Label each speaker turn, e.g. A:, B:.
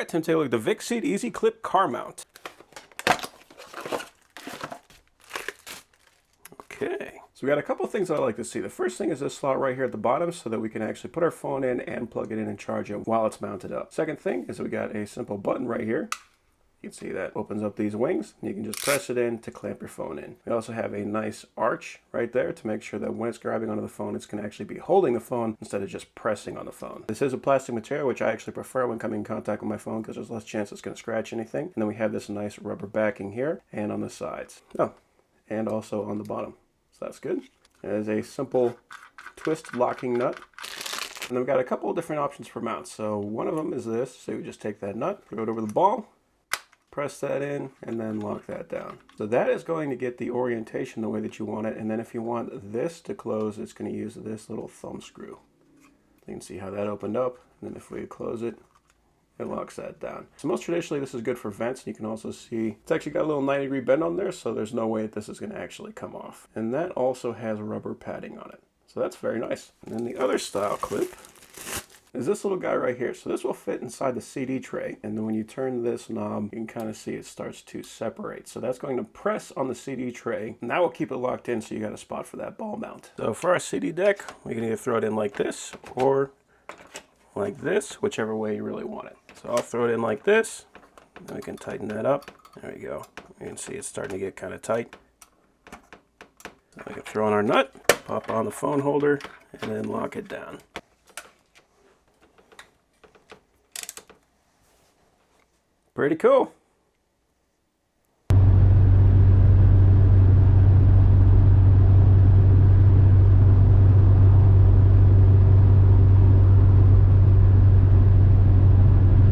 A: right, time to take a look at the VICSEED Easy Clip car mount. Okay, so we got a couple things I like to see. The first thing is this slot right here at the bottom so that we can actually put our phone in and plug it in and charge it while it's mounted up. Second thing is we got a simple button right here. You can see that opens up these wings, and you can just press it in to clamp your phone in. We also have a nice arch right there to make sure that when it's grabbing onto the phone, it's going to actually be holding the phone instead of just pressing on the phone. This is a plastic material, which I actually prefer when coming in contact with my phone because there's less chance it's going to scratch anything. And then we have this nice rubber backing here and on the sides. Oh, and also on the bottom. So that's good. There's a simple twist locking nut. And then we've got a couple of different options for mounts. So one of them is this. So we just take that nut, throw it over the ball, press that in, and then lock that down. So that is going to get the orientation the way that you want it. And then if you want this to close, it's going to use this little thumb screw. You can see how that opened up. And then if we close it, it locks that down. So most traditionally, this is good for vents. You can also see it's actually got a little 90-degree bend on there, so there's no way that this is going to actually come off. And that also has rubber padding on it. So that's very nice. And then the other style clip is this little guy right here. So this will fit inside the CD tray. And then when you turn this knob, you can kind of see it starts to separate. So that's going to press on the CD tray, and that will keep it locked in so you got a spot for that ball mount. So for our CD deck, we can either throw it in like this or like this, whichever way you really want it. So I'll throw it in like this, and we can tighten that up. There we go. You can see it's starting to get kind of tight. So we can throw in our nut, pop on the phone holder, and then lock it down. Pretty cool.